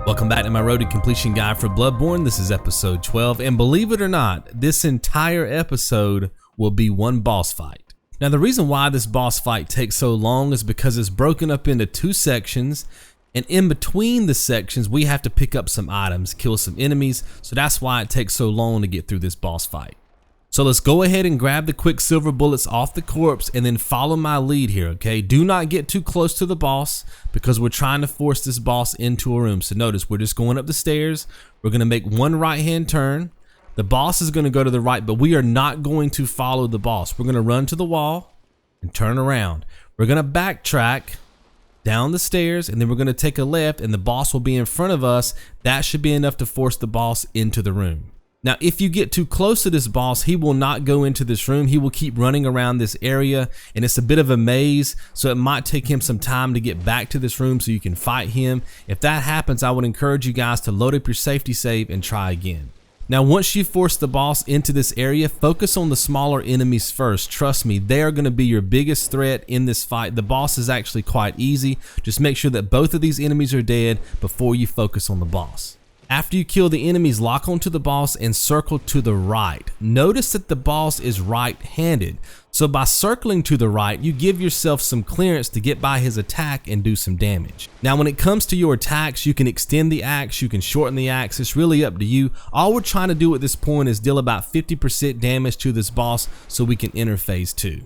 Welcome back to my road to completion guide for Bloodborne. This is episode 12, and believe it or not, this entire episode will be one boss fight. Now the reason why this boss fight takes so long is because it's broken up into two sections, and in between the sections we have to pick up some items, kill some enemies, so that's why it takes so long to get through this boss fight. So let's go ahead and grab the quicksilver bullets off the corpse and then follow my lead here, okay? Do not get too close to the boss because we're trying to force this boss into a room. So notice we're just going up the stairs. We're gonna make one right-hand turn. The boss is gonna go to the right, but we are not going to follow the boss. We're gonna run to the wall and turn around. We're gonna backtrack down the stairs and then we're gonna take a left and the boss will be in front of us. That should be enough to force the boss into the room. Now, if you get too close to this boss, he will not go into this room. He will keep running around this area, and it's a bit of a maze, so it might take him some time to get back to this room so you can fight him. If that happens, I would encourage you guys to load up your safety save and try again. Now, once you force the boss into this area, focus on the smaller enemies first. Trust me, they are going to be your biggest threat in this fight. The boss is actually quite easy. Just make sure that both of these enemies are dead before you focus on the boss. After you kill the enemies, lock onto the boss and circle to the right. Notice that the boss is right-handed. So by circling to the right, you give yourself some clearance to get by his attack and do some damage. Now when it comes to your attacks, you can extend the axe, you can shorten the axe, it's really up to you. All we're trying to do at this point is deal about 50% damage to this boss so we can enter phase 2.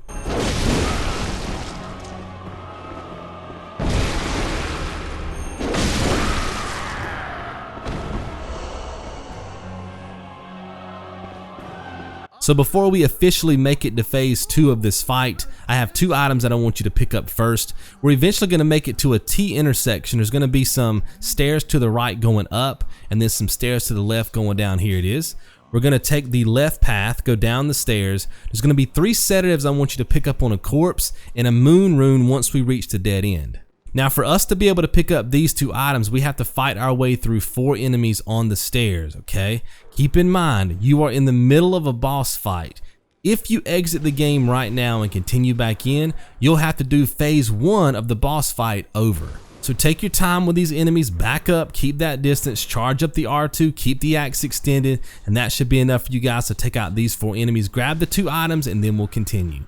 So before we officially make it to phase 2 of this fight, I have two items that I want you to pick up first. We're eventually going to make it to a T intersection. There's going to be some stairs to the right going up and then some stairs to the left going down. Here it is. We're going to take the left path, go down the stairs. There's going to be 3 sedatives I want you to pick up on a corpse and a moon rune once we reach the dead end. Now for us to be able to pick up these two items, we have to fight our way through 4 enemies on the stairs, okay? Keep in mind, you are in the middle of a boss fight. If you exit the game right now and continue back in, you'll have to do phase 1 of the boss fight over. So take your time with these enemies, back up, keep that distance, charge up the R2, keep the axe extended, and that should be enough for you guys to take out these 4 enemies. Grab the 2 items and then we'll continue.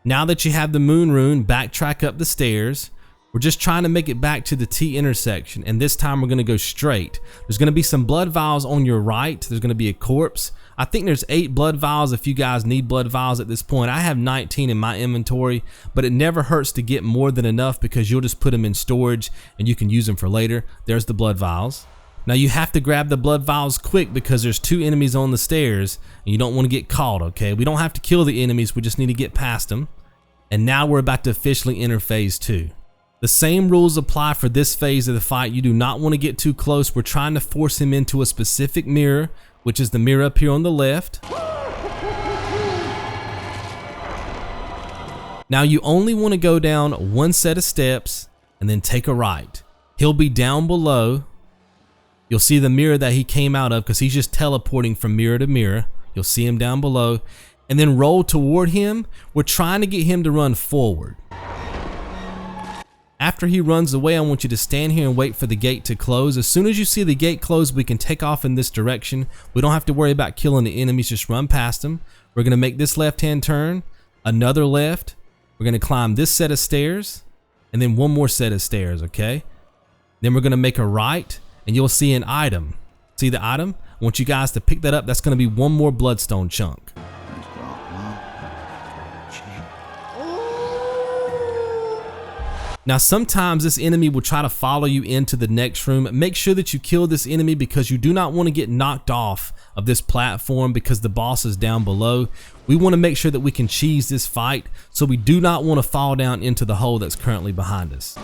Now that you have the moon rune, backtrack up the stairs. We're just trying to make it back to the T intersection, and this time we're gonna go straight. There's gonna be some blood vials on your right. There's gonna be a corpse. I think there's 8 blood vials if you guys need blood vials at this point. I have 19 in my inventory, but it never hurts to get more than enough because you'll just put them in storage and you can use them for later. There's the blood vials. Now you have to grab the blood vials quick because there's 2 enemies on the stairs and you don't want to get caught, okay? We don't have to kill the enemies, we just need to get past them. And now we're about to officially enter phase 2. The same rules apply for this phase of the fight. You do not want to get too close. We're trying to force him into a specific mirror, which is the mirror up here on the left. Now you only want to go down 1 set of steps and then take a right. He'll be down below. You'll see the mirror that he came out of because he's just teleporting from mirror to mirror. You'll see him down below. And then roll toward him. We're trying to get him to run forward. After he runs away, I want you to stand here and wait for the gate to close. As soon as you see the gate close, we can take off in this direction. We don't have to worry about killing the enemies, just run past them. We're going to make this left-hand turn, another left. We're going to climb this set of stairs, and then one more set of stairs, okay? Then we're going to make a right, and you'll see an item. See the item? I want you guys to pick that up. That's going to be one more bloodstone chunk. Now sometimes this enemy will try to follow you into the next room. Make sure that you kill this enemy because you do not want to get knocked off of this platform because the boss is down below. We want to make sure that we can cheese this fight, so we do not want to fall down into the hole that's currently behind us.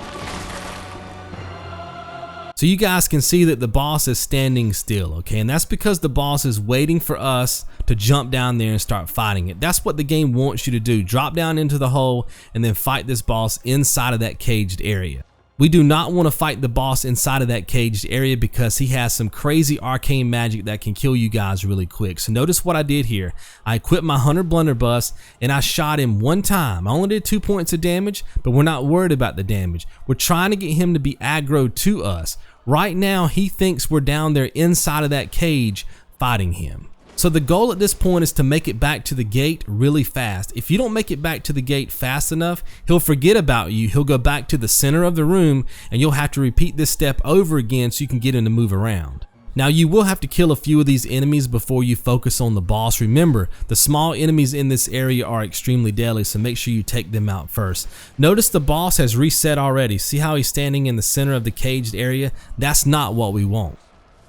So you guys can see that the boss is standing still, okay? And that's because the boss is waiting for us to jump down there and start fighting it. That's what the game wants you to do. Drop down into the hole and then fight this boss inside of that caged area. We do not want to fight the boss inside of that caged area because he has some crazy arcane magic that can kill you guys really quick. So notice what I did here. I equipped my Hunter Blunderbuss and I shot him one time. I only did 2 points of damage, but we're not worried about the damage. We're trying to get him to be aggro to us. Right now, he thinks we're down there inside of that cage fighting him. So the goal at this point is to make it back to the gate really fast. If you don't make it back to the gate fast enough, he'll forget about you. He'll go back to the center of the room and you'll have to repeat this step over again so you can get him to move around. Now you will have to kill a few of these enemies before you focus on the boss. Remember, the small enemies in this area are extremely deadly, so make sure you take them out first. Notice the boss has reset already. See how he's standing in the center of the caged area? That's not what we want.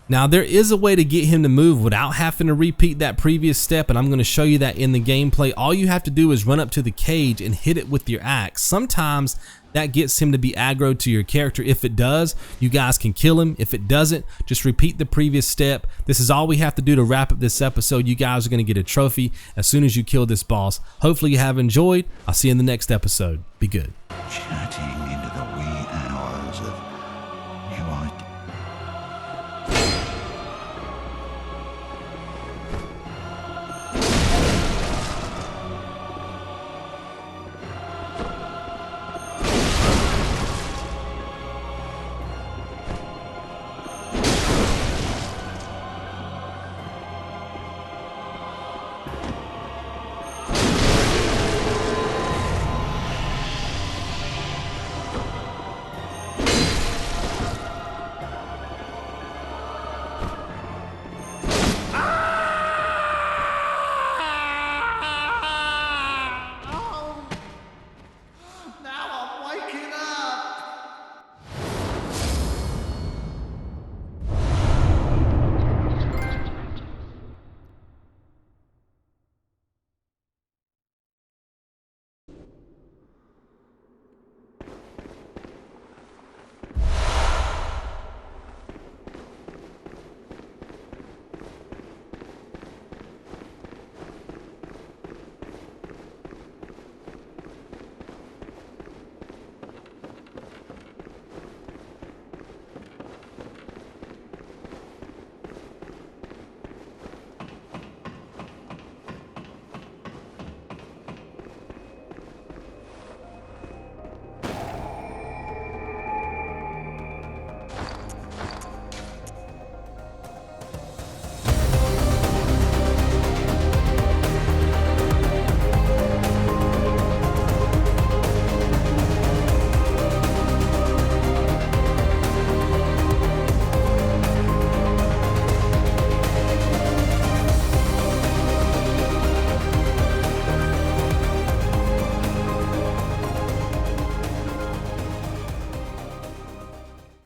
Now there is a way to get him to move without having to repeat that previous step, and I'm going to show you that in the gameplay. All you have to do is run up to the cage and hit it with your axe. Sometimes that gets him to be aggro to your character. If it does, you guys can kill him. If it doesn't, just repeat the previous step. This is all we have to do to wrap up this episode. You guys are going to get a trophy as soon as you kill this boss. Hopefully you have enjoyed. I'll see you in the next episode. Be good.